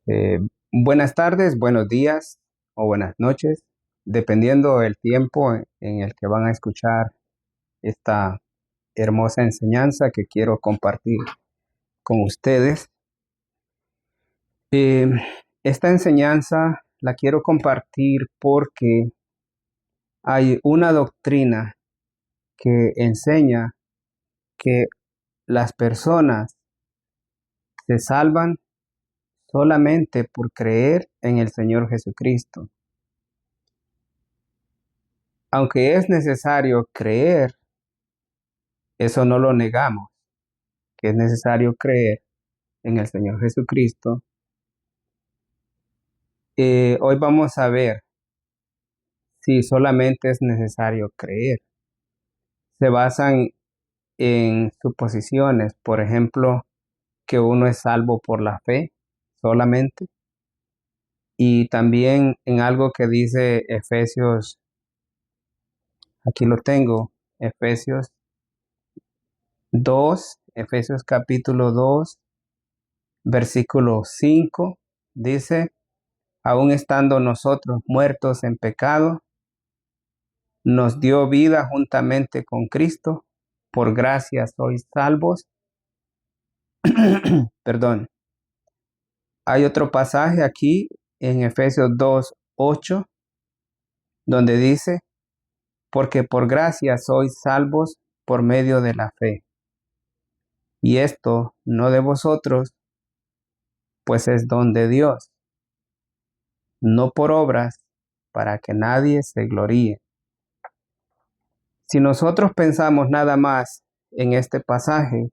Eh, Buenas tardes, buenos días o buenas noches, dependiendo del tiempo en el que van a escuchar esta hermosa enseñanza que quiero compartir con ustedes. Eh, esta enseñanza la quiero compartir porque hay una doctrina que enseña que las personas se salvan solamente por creer en el Señor Jesucristo. Aunque es necesario creer, eso no lo negamos, que es necesario creer en el Señor Jesucristo. Hoy vamos a ver si solamente es necesario creer. Se basan en suposiciones, por ejemplo, que uno es salvo por la fe solamente, y también en algo que dice Efesios, aquí lo tengo, Efesios 2, Efesios capítulo 2, versículo 5, dice: aun estando nosotros muertos en pecado, nos dio vida juntamente con Cristo. Por gracia sois salvos. Perdón. Hay otro pasaje aquí en Efesios 2:8, donde dice: porque por gracia sois salvos por medio de la fe. Y esto no de vosotros, pues es don de Dios, no por obras, para que nadie se gloríe. Si nosotros pensamos nada más en este pasaje,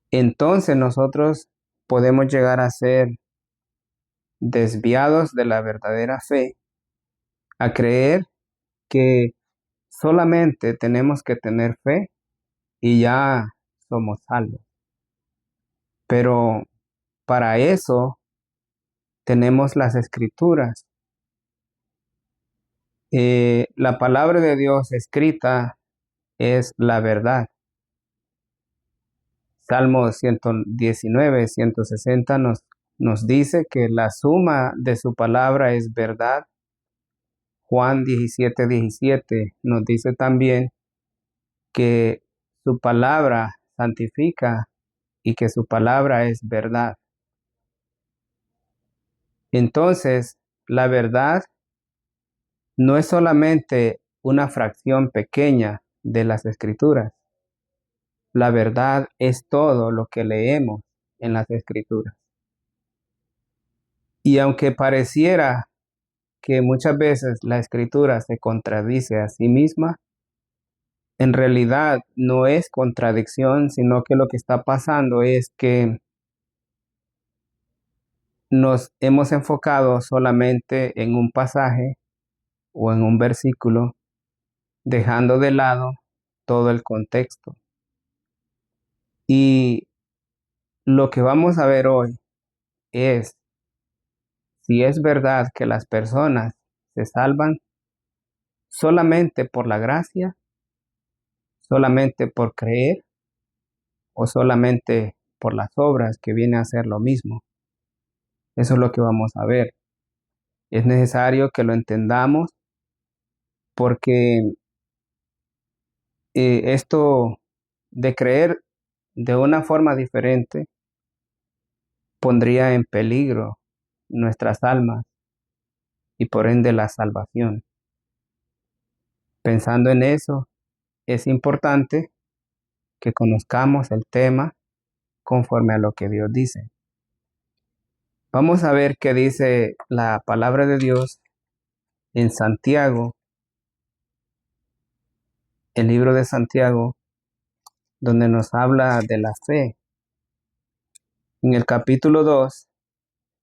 entonces nosotros podemos llegar a ser desviados de la verdadera fe, a creer que solamente tenemos que tener fe y ya somos salvos. Pero para eso tenemos las escrituras. La palabra de Dios escrita es la verdad. Salmo 119, 160 nos dice que la suma de su palabra es verdad. Juan 17:17 nos dice también que su palabra santifica y que su palabra es verdad. Entonces, la verdad no es solamente una fracción pequeña de las escrituras. La verdad es todo lo que leemos en las escrituras. Y aunque pareciera que muchas veces la escritura se contradice a sí misma, en realidad no es contradicción, sino que lo que está pasando es que nos hemos enfocado solamente en un pasaje o en un versículo, dejando de lado todo el contexto. Y lo que vamos a ver hoy es si es verdad que las personas se salvan solamente por la gracia, solamente por creer o solamente por las obras, que viene a ser lo mismo. Eso es lo que vamos a ver. Es necesario que lo entendamos porque esto de creer de una forma diferente pondría en peligro nuestras almas y por ende la salvación. Pensando en eso, es importante que conozcamos el tema conforme a lo que Dios dice. Vamos a ver qué dice la palabra de Dios en Santiago, el libro de Santiago, donde nos habla de la fe. En el capítulo 2,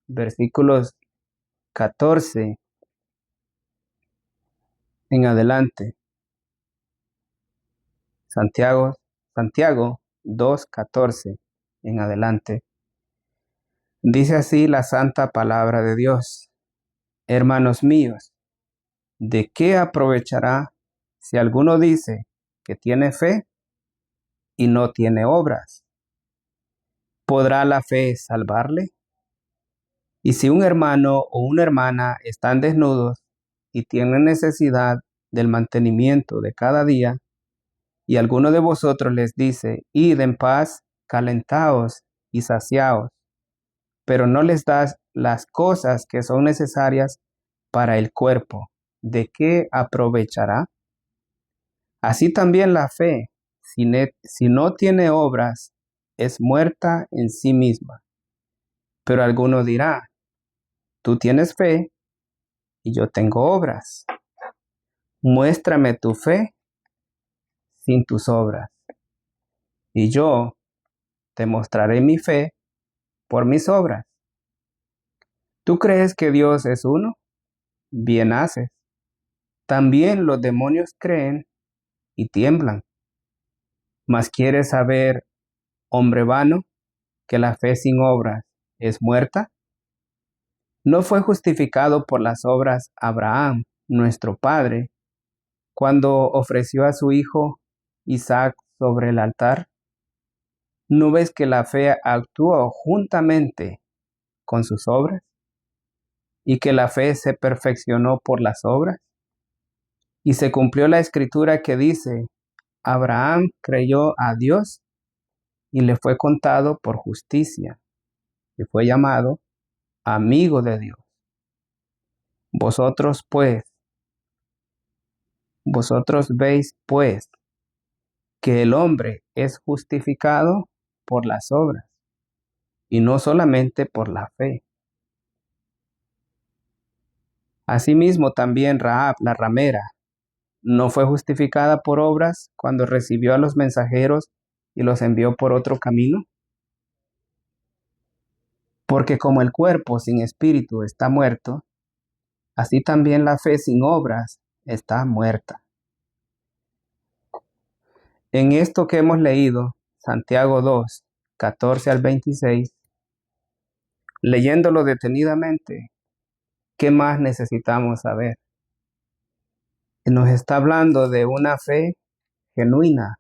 versículos 14 en adelante. Santiago 2:14 en adelante. Dice así la santa palabra de Dios: hermanos míos, ¿de qué aprovechará si alguno dice que tiene fe y no tiene obras? ¿Podrá la fe salvarle? Y si un hermano o una hermana están desnudos y tienen necesidad del mantenimiento de cada día, y alguno de vosotros les dice, id en paz, calentaos y saciaos, pero no les das las cosas que son necesarias para el cuerpo, ¿de qué aprovechará? Así también la fe, si no tiene obras, es muerta en sí misma. Pero alguno dirá, tú tienes fe y yo tengo obras. Muéstrame tu fe sin tus obras, y yo te mostraré mi fe por mis obras. ¿Tú crees que Dios es uno? Bien haces. También los demonios creen y tiemblan. Mas quieres saber, hombre vano, que la fe sin obras es muerta. ¿No fue justificado por las obras Abraham, nuestro padre, cuando ofreció a su hijo Isaac sobre el altar? ¿No ves que la fe actuó juntamente con sus obras y que la fe se perfeccionó por las obras? Y se cumplió la escritura que dice, Abraham creyó a Dios y le fue contado por justicia, y fue llamado amigo de Dios. Vosotros pues, vosotros veis pues que el hombre es justificado por las obras y no solamente por la fe. Asimismo también Rahab, la ramera, no fue justificada por obras cuando recibió a los mensajeros y los envió por otro camino. Porque como el cuerpo sin espíritu está muerto, así también la fe sin obras está muerta. En esto que hemos leído, Santiago 2, 14 al 26, leyéndolo detenidamente, ¿qué más necesitamos saber? Nos está hablando de una fe genuina,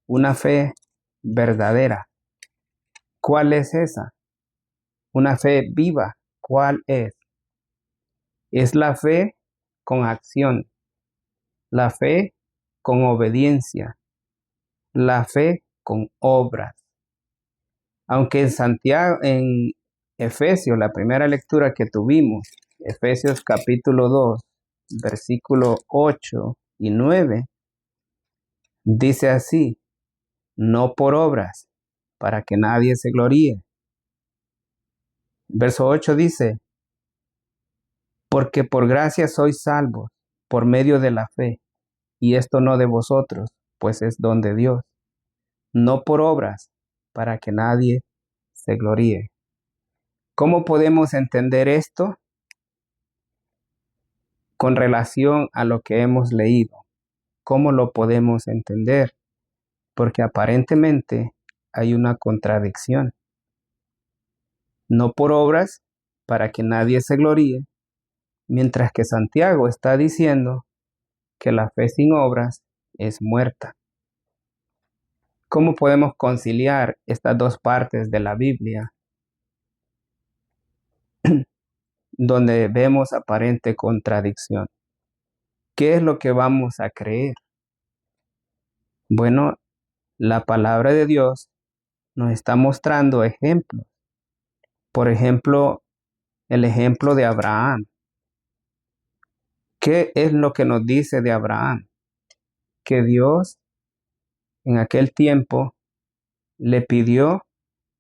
una fe verdadera. ¿Cuál es esa? Una fe viva. ¿Cuál es? Es la fe con acción, la fe con obediencia, la fe con obras. Aunque en Santiago, en Efesios, la primera lectura que tuvimos, Efesios capítulo 2, versículo 8 y 9, dice así, no por obras, para que nadie se gloríe. Verso 8 dice, porque por gracia sois salvos, por medio de la fe, y esto no de vosotros, pues es don de Dios, no por obras, para que nadie se gloríe. ¿Cómo podemos entender esto? Con relación a lo que hemos leído. ¿Cómo lo podemos entender? Porque aparentemente hay una contradicción. No por obras, para que nadie se gloríe, mientras que Santiago está diciendo que la fe sin obras es muerta. ¿Cómo podemos conciliar estas dos partes de la Biblia donde vemos aparente contradicción? ¿Qué es lo que vamos a creer? Bueno, la palabra de Dios nos está mostrando ejemplos. Por ejemplo, el ejemplo de Abraham. ¿Qué es lo que nos dice de Abraham? Que Dios en aquel tiempo le pidió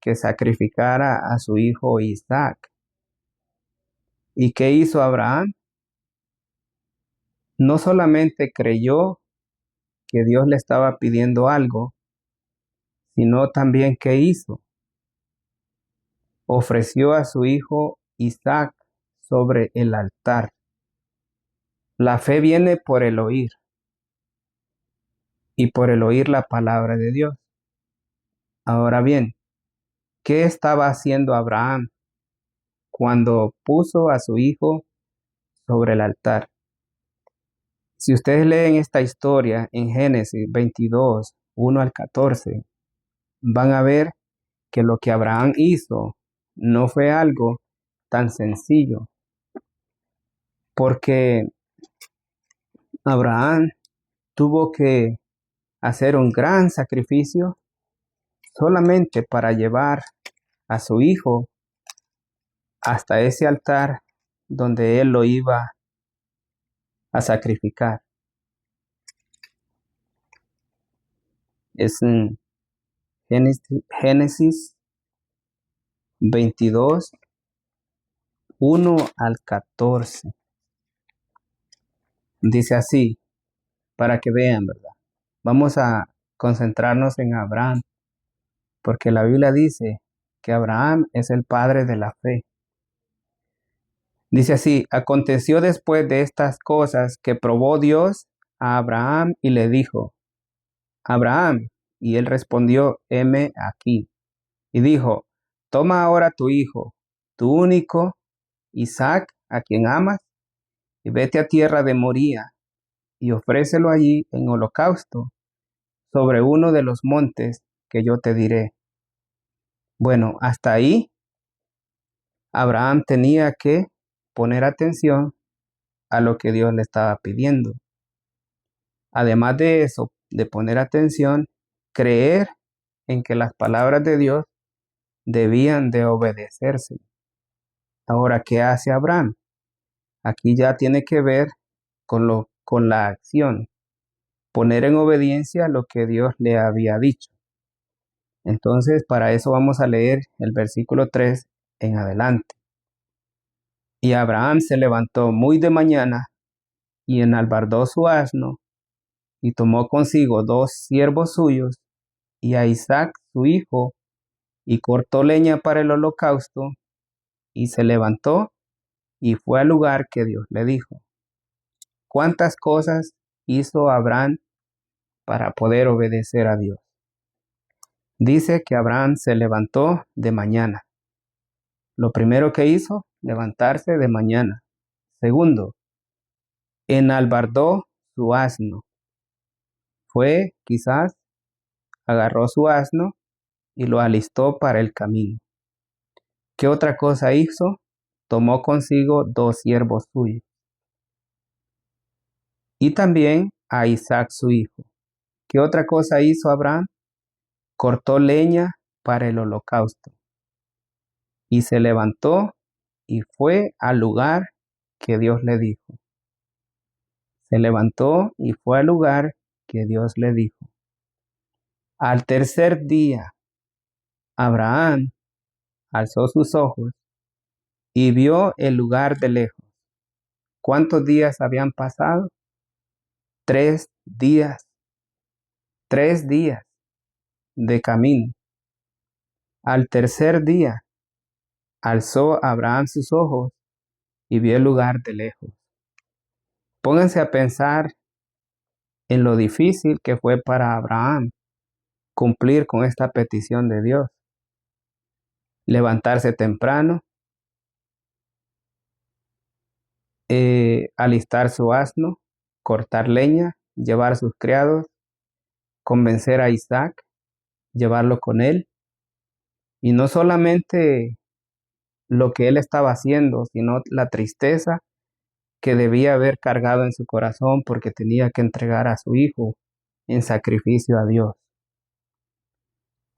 que sacrificara a su hijo Isaac. ¿Y qué hizo Abraham? No solamente creyó que Dios le estaba pidiendo algo, sino también ¿qué hizo? Ofreció a su hijo Isaac sobre el altar. La fe viene por el oír y por el oír la palabra de Dios. Ahora bien, ¿qué estaba haciendo Abraham cuando puso a su hijo sobre el altar? Si ustedes leen esta historia en Génesis 22, 1 al 14, van a ver que lo que Abraham hizo no fue algo tan sencillo, porque Abraham tuvo que hacer un gran sacrificio solamente para llevar a su hijo hasta ese altar donde él lo iba a sacrificar. Es en Génesis 22, 1 al 14. Dice así, para que vean, ¿verdad? Vamos a concentrarnos en Abraham, porque la Biblia dice que Abraham es el padre de la fe. Dice así, aconteció después de estas cosas que probó Dios a Abraham y le dijo, Abraham, y él respondió, heme aquí. Y dijo, toma ahora tu hijo, tu único, Isaac, a quien amas, y vete a tierra de Moría, y ofrécelo allí en holocausto, sobre uno de los montes que yo te diré. Bueno, hasta ahí Abraham tenía que poner atención a lo que Dios le estaba pidiendo. Además de eso, de poner atención, creer en que las palabras de Dios debían de obedecerse. Ahora, ¿qué hace Abraham? Aquí ya tiene que ver con la acción, poner en obediencia lo que Dios le había dicho. Entonces, para eso vamos a leer el versículo 3 en adelante. Y Abraham se levantó muy de mañana y enalbardó su asno y tomó consigo 2 siervos suyos y a Isaac su hijo y cortó leña para el holocausto y se levantó y fue al lugar que Dios le dijo. ¿Cuántas cosas hizo Abraham para poder obedecer a Dios? Dice que Abraham se levantó de mañana. Lo primero que hizo, levantarse de mañana. Segundo, enalbardó su asno. Fue, quizás, agarró su asno y lo alistó para el camino. ¿Qué otra cosa hizo? Tomó consigo 2 siervos suyos. Y también a Isaac su hijo. ¿Qué otra cosa hizo Abraham? Cortó leña para el holocausto. Y se levantó y fue al lugar que Dios le dijo. Se levantó y fue al lugar que Dios le dijo. Al tercer día, Abraham alzó sus ojos y vio el lugar de lejos. ¿Cuántos días habían pasado? 3 días. 3 días de camino. Al tercer día, alzó Abraham sus ojos y vio el lugar de lejos. Pónganse a pensar en lo difícil que fue para Abraham cumplir con esta petición de Dios. Levantarse temprano, alistar su asno, cortar leña, llevar a sus criados, convencer a Isaac, llevarlo con él. Y no solamente lo que él estaba haciendo, sino la tristeza que debía haber cargado en su corazón porque tenía que entregar a su hijo en sacrificio a Dios.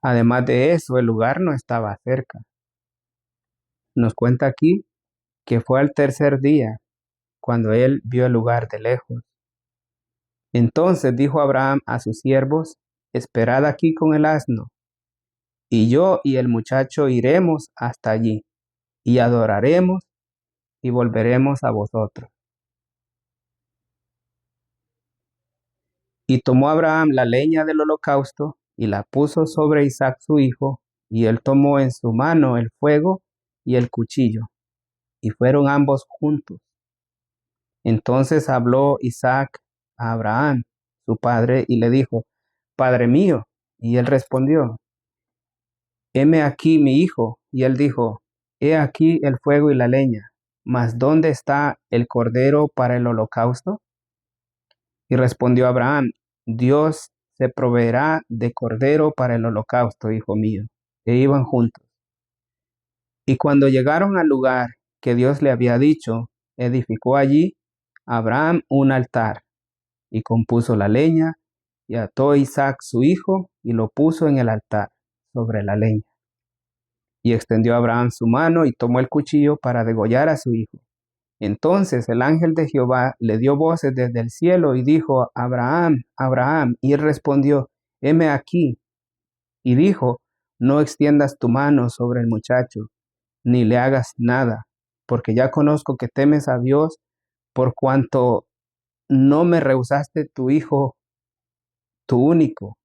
Además de eso, el lugar no estaba cerca. Nos cuenta aquí que fue al tercer día cuando él vio el lugar de lejos. Entonces dijo Abraham a sus siervos, esperad aquí con el asno, y yo y el muchacho iremos hasta allí, y adoraremos y volveremos a vosotros. Y tomó Abraham la leña del holocausto y la puso sobre Isaac su hijo, y él tomó en su mano el fuego y el cuchillo, y fueron ambos juntos. Entonces habló Isaac a Abraham, su padre, y le dijo, Padre mío. Y él respondió, heme aquí mi hijo. Y él dijo, he aquí el fuego y la leña, mas ¿dónde está el cordero para el holocausto? Y respondió Abraham, Dios se proveerá de cordero para el holocausto, hijo mío. E iban juntos. Y cuando llegaron al lugar que Dios le había dicho, edificó allí Abraham un altar y compuso la leña y ató a Isaac su hijo y lo puso en el altar sobre la leña. Y extendió Abraham su mano y tomó el cuchillo para degollar a su hijo. Entonces el ángel de Jehová le dio voces desde el cielo y dijo, Abraham, Abraham. Y él respondió, heme aquí. Y dijo, no extiendas tu mano sobre el muchacho, ni le hagas nada, porque ya conozco que temes a Dios, por cuanto no me rehusaste tu hijo, tu único.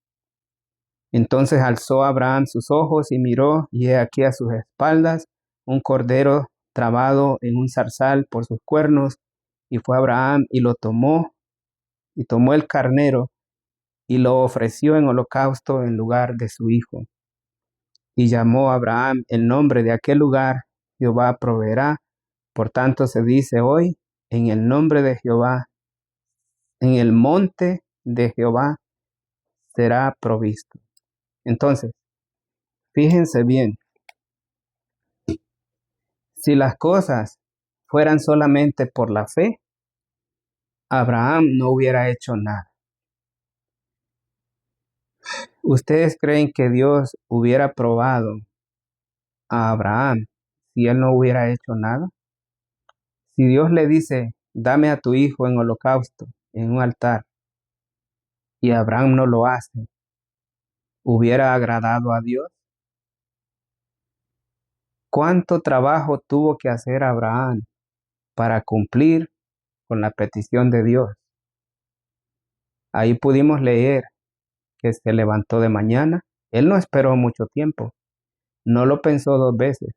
Entonces alzó Abraham sus ojos y miró, y he aquí a sus espaldas un cordero trabado en un zarzal por sus cuernos, y fue Abraham y lo tomó, y tomó el carnero, y lo ofreció en holocausto en lugar de su hijo. Y llamó a Abraham el nombre de aquel lugar, Jehová proveerá. Por tanto se dice hoy, en el nombre de Jehová, en el monte de Jehová será provisto. Entonces, fíjense bien, si las cosas fueran solamente por la fe, Abraham no hubiera hecho nada. ¿Ustedes creen que Dios hubiera probado a Abraham si él no hubiera hecho nada? Si Dios le dice, dame a tu hijo en holocausto, en un altar, y Abraham no lo hace, ¿hubiera agradado a Dios? ¿Cuánto trabajo tuvo que hacer Abraham para cumplir con la petición de Dios? Ahí pudimos leer que se levantó de mañana. Él no esperó mucho tiempo, no lo pensó dos veces,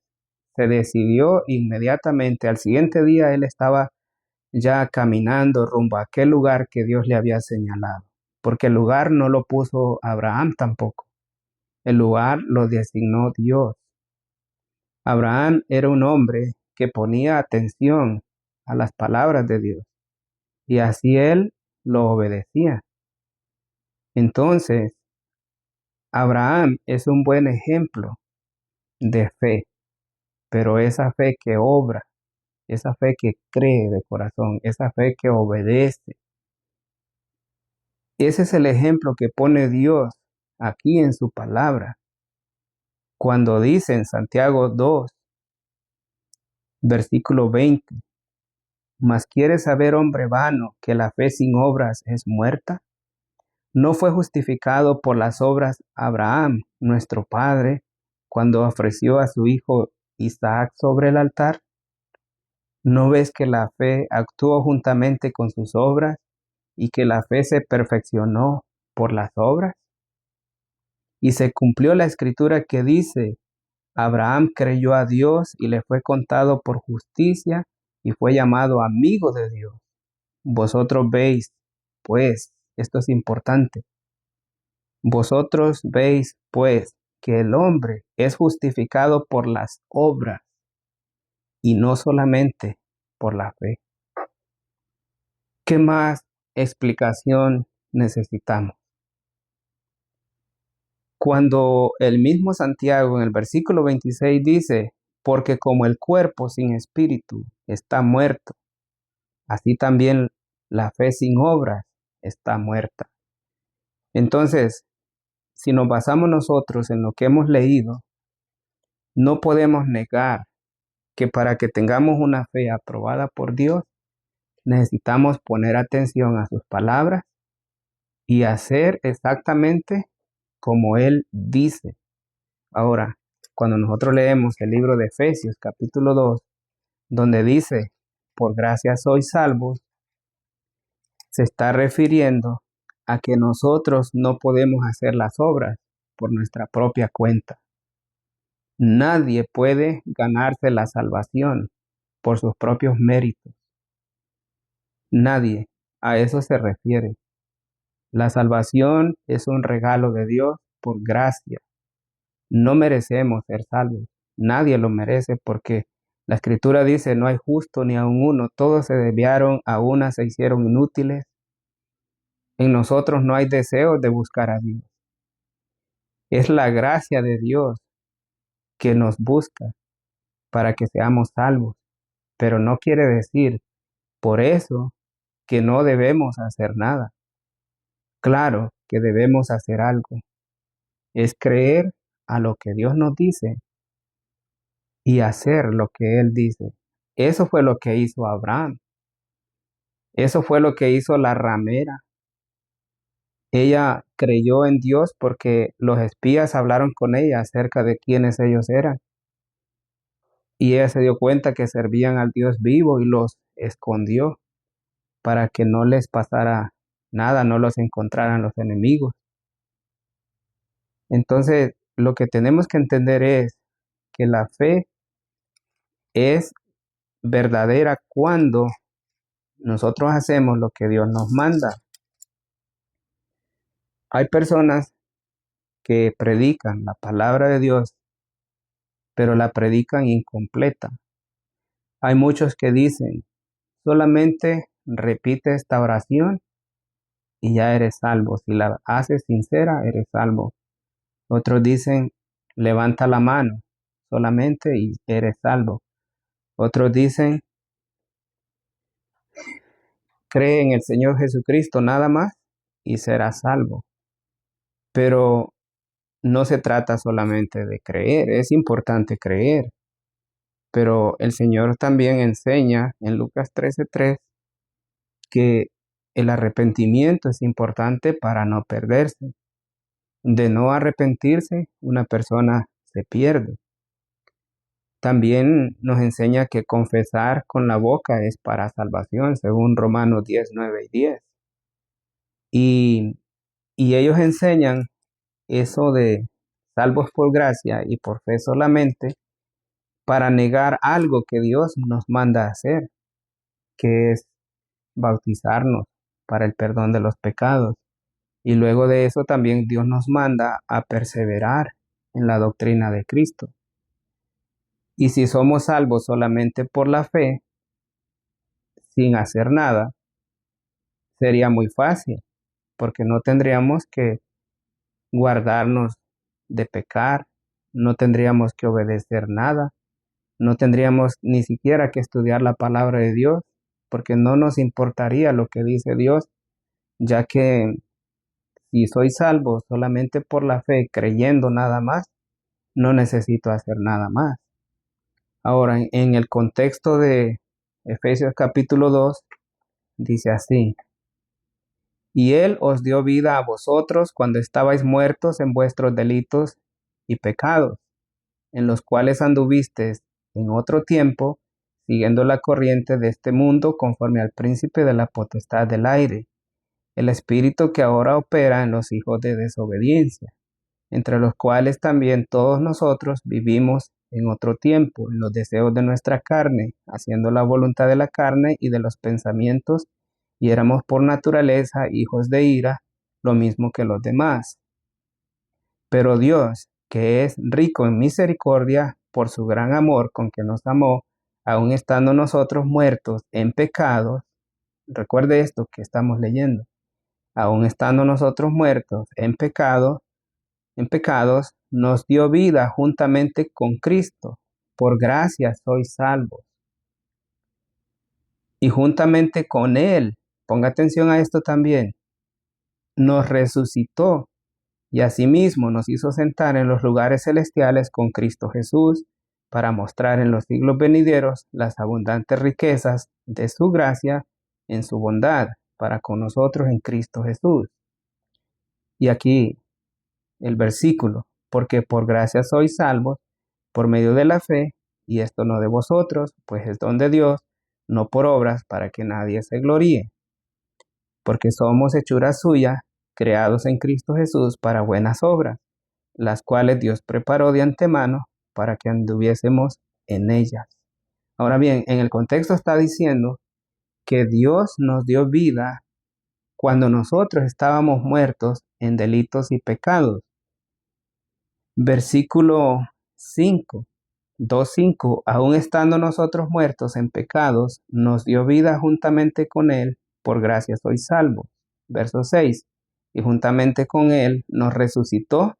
se decidió inmediatamente. Al siguiente día él estaba ya caminando rumbo a aquel lugar que Dios le había señalado, porque el lugar no lo puso Abraham tampoco, el lugar lo designó Dios. Abraham era un hombre que ponía atención a las palabras de Dios y así él lo obedecía. Entonces, Abraham es un buen ejemplo de fe, pero esa fe que obra, esa fe que cree de corazón, esa fe que obedece, ese es el ejemplo que pone Dios aquí en su palabra. Cuando dice en Santiago 2, versículo 20, ¿mas quieres saber, hombre vano, que la fe sin obras es muerta? ¿No fue justificado por las obras Abraham, nuestro padre, cuando ofreció a su hijo Isaac sobre el altar? ¿No ves que la fe actuó juntamente con sus obras y que la fe se perfeccionó por las obras? Y se cumplió la escritura que dice, Abraham creyó a Dios y le fue contado por justicia y fue llamado amigo de Dios. Vosotros veis, pues, esto es importante, vosotros veis, pues, que el hombre es justificado por las obras y no solamente por la fe. ¿Qué más explicación necesitamos? Cuando el mismo Santiago en el versículo 26 dice, porque como el cuerpo sin espíritu está muerto, así también la fe sin obras está muerta. Entonces, si nos basamos nosotros en lo que hemos leído, no podemos negar que para que tengamos una fe aprobada por Dios, necesitamos poner atención a sus palabras y hacer exactamente como Él dice. Ahora, cuando nosotros leemos el libro de Efesios capítulo 2, donde dice, por gracia sois salvos, se está refiriendo a que nosotros no podemos hacer las obras por nuestra propia cuenta. Nadie puede ganarse la salvación por sus propios méritos. Nadie. A eso se refiere. La salvación es un regalo de Dios por gracia. No merecemos ser salvos. Nadie lo merece porque la Escritura dice, no hay justo ni aun uno. Todos se desviaron, a una se hicieron inútiles. En nosotros no hay deseo de buscar a Dios. Es la gracia de Dios que nos busca para que seamos salvos. pero no quiere decir por eso que no debemos hacer nada. Claro que debemos hacer algo. Es creer a lo que Dios nos dice y hacer lo que Él dice. Eso fue lo que hizo Abraham. Eso fue lo que hizo la ramera. Ella creyó en Dios porque los espías hablaron con ella acerca de quiénes ellos eran. Y ella se dio cuenta que servían al Dios vivo y los escondió para que no les pasara nada, no los encontraran los enemigos. Entonces, lo que tenemos que entender es que la fe es verdadera cuando nosotros hacemos lo que Dios nos manda. Hay personas que predican la palabra de Dios, pero la predican incompleta. Hay muchos que dicen, solamente repite esta oración y ya eres salvo. Si la haces sincera, eres salvo. Otros dicen, levanta la mano solamente y eres salvo. Otros dicen, cree en el Señor Jesucristo nada más y serás salvo. Pero no se trata solamente de creer, es importante creer. Pero el Señor también enseña en Lucas 13:3 que el arrepentimiento es importante para no perderse. De no arrepentirse, una persona se pierde. También nos enseña que confesar con la boca es para salvación, según Romanos 10:9 y 10. Y, y ellos enseñan eso de salvos por gracia y por fe solamente para negar algo que Dios nos manda a hacer, que es bautizarnos para el perdón de los pecados. Y luego de eso también Dios nos manda a perseverar en la doctrina de Cristo. Y si somos salvos solamente por la fe, sin hacer nada, sería muy fácil, porque no tendríamos que guardarnos de pecar, no tendríamos que obedecer nada, no tendríamos ni siquiera que estudiar la palabra de Dios, porque no nos importaría lo que dice Dios, ya que si soy salvo solamente por la fe, creyendo nada más, no necesito hacer nada más. Ahora, en el contexto de Efesios capítulo 2, dice así, y Él os dio vida a vosotros cuando estabais muertos en vuestros delitos y pecados, en los cuales anduvisteis en otro tiempo, siguiendo la corriente de este mundo conforme al príncipe de la potestad del aire, el espíritu que ahora opera en los hijos de desobediencia, entre los cuales también todos nosotros vivimos en otro tiempo, en los deseos de nuestra carne, haciendo la voluntad de la carne y de los pensamientos, y éramos por naturaleza hijos de ira, lo mismo que los demás. Pero Dios, que es rico en misericordia, por su gran amor con que nos amó, aun estando nosotros muertos en pecados, recuerde esto que estamos leyendo, aun estando nosotros muertos en pecados, nos dio vida juntamente con Cristo. Por gracia sois salvos. Y juntamente con Él, ponga atención a esto también, nos resucitó y asimismo nos hizo sentar en los lugares celestiales con Cristo Jesús, para mostrar en los siglos venideros las abundantes riquezas de su gracia en su bondad para con nosotros en Cristo Jesús. Y aquí el versículo, porque por gracia sois salvos por medio de la fe, y esto no de vosotros, pues es don de Dios, no por obras para que nadie se gloríe, porque somos hechura suya, creados en Cristo Jesús para buenas obras, las cuales Dios preparó de antemano para que anduviésemos en ellas. Ahora bien, en el contexto está diciendo que Dios nos dio vida cuando nosotros estábamos muertos en delitos y pecados. Versículo 5, 2:5, aun estando nosotros muertos en pecados, nos dio vida juntamente con Él, por gracia sois salvos. Verso 6, y juntamente con Él nos resucitó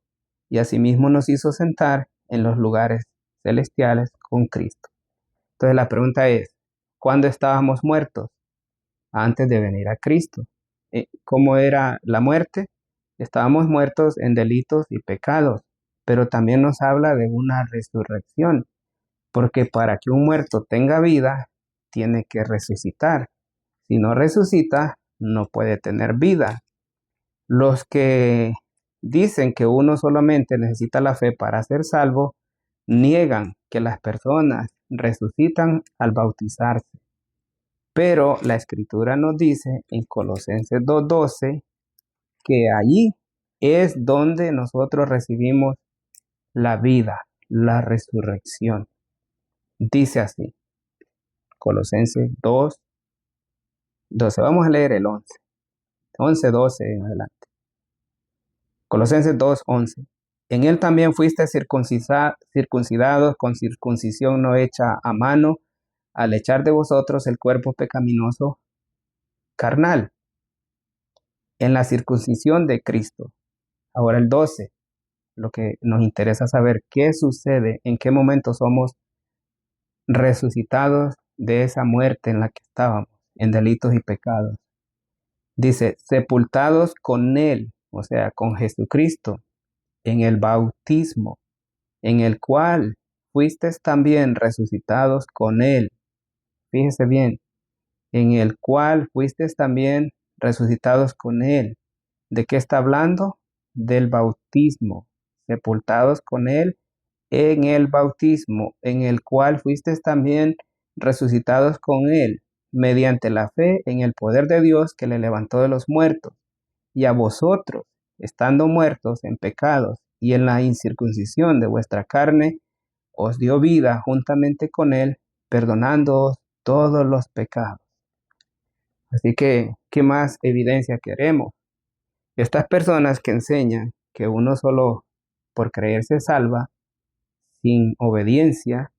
y asimismo nos hizo sentar en los lugares celestiales con Cristo. Entonces la pregunta es, cuando estábamos muertos, antes de venir a Cristo. ¿Cómo era la muerte? Estábamos muertos en delitos y pecados, pero también nos habla de una resurrección, porque para que un muerto tenga vida, tiene que resucitar. Si no resucita, no puede tener vida. Los que dicen que uno solamente necesita la fe para ser salvo, niegan que las personas resucitan al bautizarse. Pero la Escritura nos dice en Colosenses 2:12 que allí es donde nosotros recibimos la vida, la resurrección. Dice así, Colosenses 2:12. Vamos a leer el 11:12 en adelante. Colosenses 2:11. En él también fuiste circuncidados con circuncisión no hecha a mano, al echar de vosotros el cuerpo pecaminoso carnal, en la circuncisión de Cristo. Ahora el 12, lo que nos interesa saber, ¿qué sucede? ¿En qué momento somos resucitados de esa muerte en la que estábamos, en delitos y pecados? Dice, sepultados con Él, o sea, con Jesucristo, en el bautismo, en el cual fuisteis también resucitados con Él. Fíjese bien, en el cual fuisteis también resucitados con Él. ¿De qué está hablando? Del bautismo, sepultados con Él en el bautismo, en el cual fuisteis también resucitados con Él, mediante la fe en el poder de Dios que le levantó de los muertos. Y a vosotros, estando muertos en pecados y en la incircuncisión de vuestra carne, os dio vida juntamente con Él, perdonándoos todos los pecados. Así que, ¿qué más evidencia queremos? Estas personas que enseñan que uno solo por creer se salva, sin obediencia,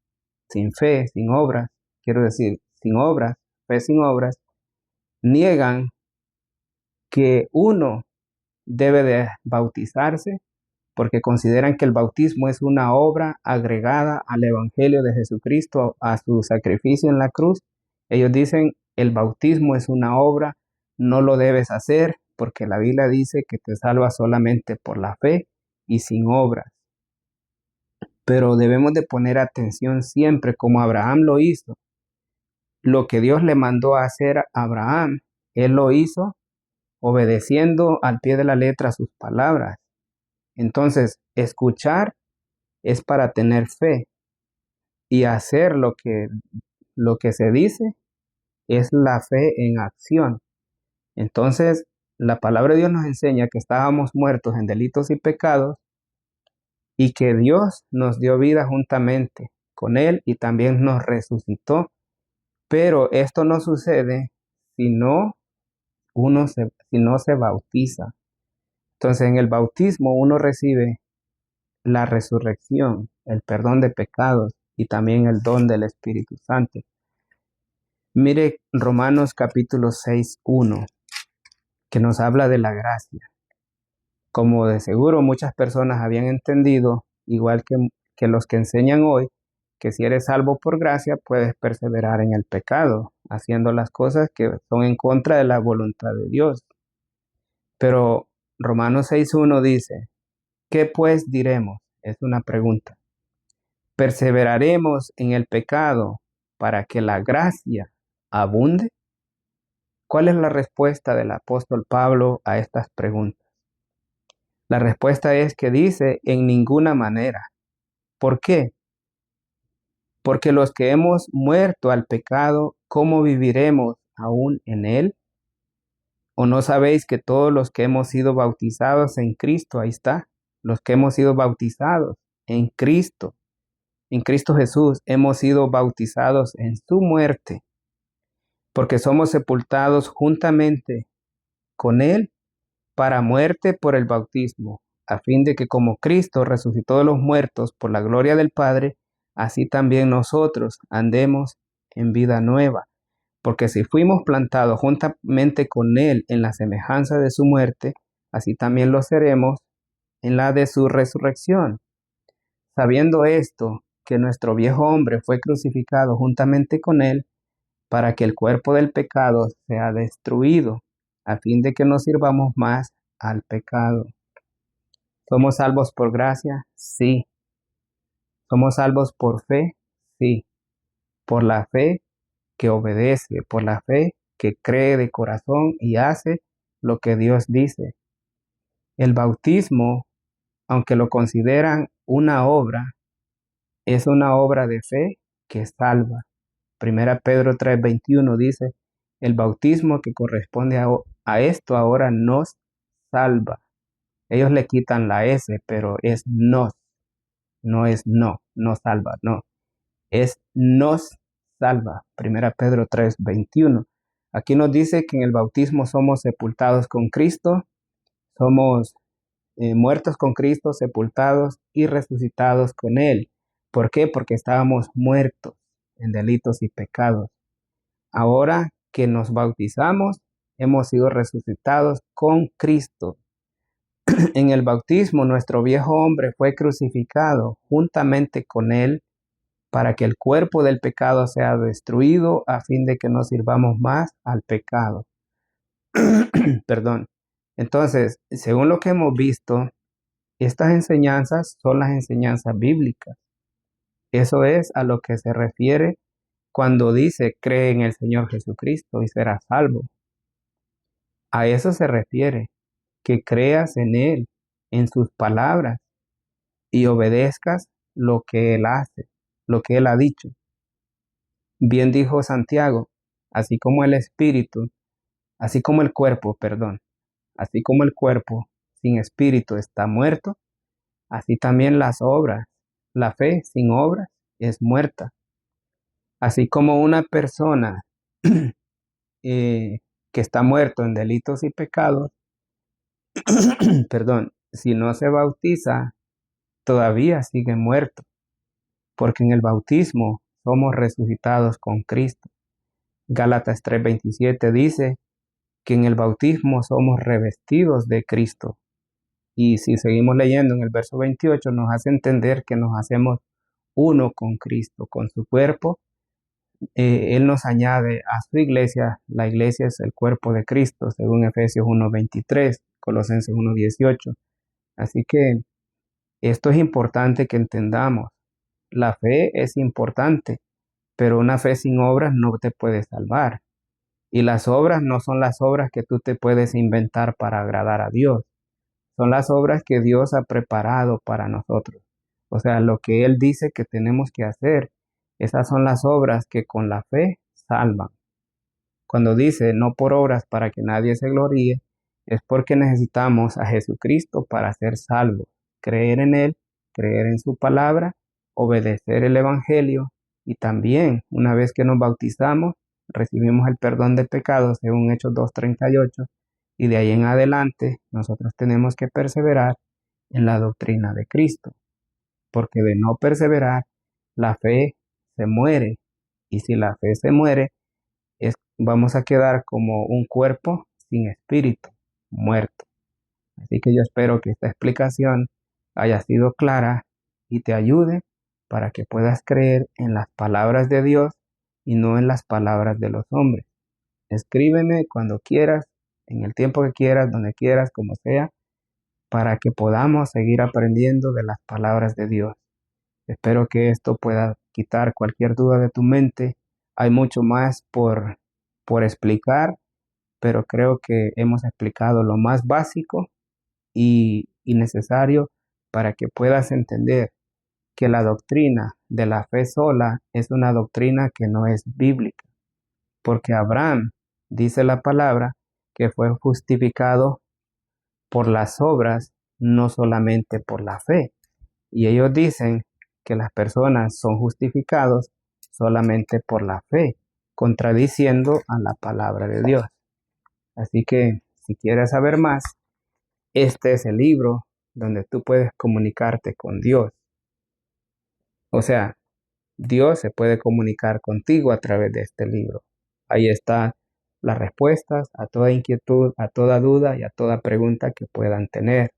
sin fe, sin obras, quiero decir, sin obras, fe sin obras, niegan que uno debe de bautizarse porque consideran que el bautismo es una obra agregada al Evangelio de Jesucristo, a su sacrificio en la cruz. Ellos dicen, el bautismo es una obra, no lo debes hacer porque la Biblia dice que te salva solamente por la fe y sin obras. Pero debemos de poner atención siempre, como Abraham lo hizo. Lo que Dios le mandó a hacer a Abraham, él lo hizo obedeciendo al pie de la letra sus palabras. Entonces, escuchar es para tener fe y hacer lo que se dice es la fe en acción. Entonces, la palabra de Dios nos enseña que estábamos muertos en delitos y pecados y que Dios nos dio vida juntamente con Él y también nos resucitó. Pero esto no sucede si no si no se bautiza. Entonces, en el bautismo uno recibe la resurrección, el perdón de pecados y también el don del Espíritu Santo. Mire Romanos capítulo 6:1, que nos habla de la gracia. Como de seguro muchas personas habían entendido, igual que los que enseñan hoy, que si eres salvo por gracia, puedes perseverar en el pecado, haciendo las cosas que son en contra de la voluntad de Dios. Pero Romanos 6:1 dice, ¿qué pues diremos? Es una pregunta. ¿Perseveraremos en el pecado para que la gracia abunde? ¿Cuál es la respuesta del apóstol Pablo a estas preguntas? La respuesta es que dice en ninguna manera. ¿Por qué? Porque los que hemos muerto al pecado, ¿cómo viviremos aún en él? ¿O no sabéis que todos los que hemos sido bautizados en Cristo, ahí está, los que hemos sido bautizados en Cristo Jesús, hemos sido bautizados en su muerte, porque somos sepultados juntamente con Él para muerte por el bautismo, a fin de que como Cristo resucitó de los muertos por la gloria del Padre, así también nosotros andemos en vida nueva. Porque si fuimos plantados juntamente con Él en la semejanza de su muerte, así también lo seremos en la de su resurrección. Sabiendo esto, que nuestro viejo hombre fue crucificado juntamente con Él, para que el cuerpo del pecado sea destruido, a fin de que no sirvamos más al pecado. ¿Somos salvos por gracia? Sí. ¿Somos salvos por fe? Sí. Por la fe que obedece, por la fe que cree de corazón y hace lo que Dios dice. El bautismo, aunque lo consideran una obra, es una obra de fe que salva. Primera Pedro 3:21 dice, el bautismo que corresponde a esto ahora nos salva. Ellos le quitan la S, pero es nos, no es no salva, no. Es nos salva. Primera Pedro 3:21. Aquí nos dice que en el bautismo somos sepultados con Cristo, somos muertos con Cristo, sepultados y resucitados con Él. ¿Por qué? Porque estábamos muertos en delitos y pecados. Ahora que nos bautizamos, hemos sido resucitados con Cristo. En el bautismo, nuestro viejo hombre fue crucificado juntamente con Él para que el cuerpo del pecado sea destruido a fin de que no sirvamos más al pecado. Perdón. Entonces, según lo que hemos visto, estas enseñanzas son las enseñanzas bíblicas. Eso es a lo que se refiere cuando dice cree en el Señor Jesucristo y serás salvo. A eso se refiere, que creas en Él, en sus palabras y obedezcas lo que Él hace, lo que Él ha dicho. Bien dijo Santiago, así como el espíritu, así como el cuerpo, perdón, así como el cuerpo sin espíritu está muerto, así también las obras, la fe sin obras es muerta. Así como una persona que está muerto en delitos y pecados, perdón, si no se bautiza, todavía sigue muerto, porque en el bautismo somos resucitados con Cristo. Gálatas 3:27 dice que en el bautismo somos revestidos de Cristo. Y si seguimos leyendo en el verso 28, nos hace entender que nos hacemos uno con Cristo, con su cuerpo. Él nos añade a su iglesia. La iglesia es el cuerpo de Cristo, según Efesios 1:23, Colosenses 1:18. Así que esto es importante que entendamos. La fe es importante, pero una fe sin obras no te puede salvar. Y las obras no son las obras que tú te puedes inventar para agradar a Dios. Son las obras que Dios ha preparado para nosotros. O sea, lo que Él dice que tenemos que hacer, esas son las obras que con la fe salvan. Cuando dice no por obras para que nadie se gloríe, es porque necesitamos a Jesucristo para ser salvos, creer en Él, creer en su palabra, obedecer el Evangelio y también una vez que nos bautizamos, recibimos el perdón de pecados según Hechos 2:38 y de ahí en adelante nosotros tenemos que perseverar en la doctrina de Cristo, porque de no perseverar, la fe se muere y si la fe se muere, vamos a quedar como un cuerpo sin espíritu, muerto. Así que yo espero que esta explicación haya sido clara y te ayude para que puedas creer en las palabras de Dios y no en las palabras de los hombres. Escríbeme cuando quieras, en el tiempo que quieras, donde quieras, como sea, para que podamos seguir aprendiendo de las palabras de Dios. Espero que esto pueda quitar cualquier duda de tu mente. Hay mucho más por explicar, pero creo que hemos explicado lo más básico y necesario para que puedas entender que la doctrina de la fe sola es una doctrina que no es bíblica, porque Abraham, dice la palabra, que fue justificado por las obras, no solamente por la fe. Y ellos dicen que las personas son justificados solamente por la fe, contradiciendo a la palabra de Dios. Así que si quieres saber más, este es el libro donde tú puedes comunicarte con Dios. O sea, Dios se puede comunicar contigo a través de este libro. Ahí están las respuestas a toda inquietud, a toda duda y a toda pregunta que puedan tener,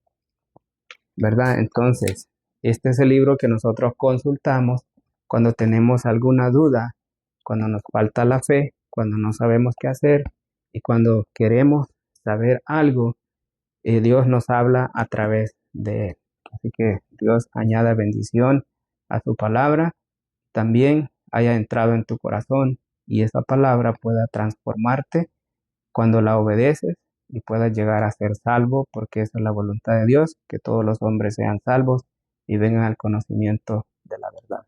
¿verdad? Entonces, este es el libro que nosotros consultamos cuando tenemos alguna duda, cuando nos falta la fe cuando no sabemos qué hacer y cuando queremos saber algo, Dios nos habla a través de él. Así que Dios añada bendición a su palabra, también haya entrado en tu corazón y esa palabra pueda transformarte cuando la obedeces y puedas llegar a ser salvo, porque esa es la voluntad de Dios, que todos los hombres sean salvos y vengan al conocimiento de la verdad.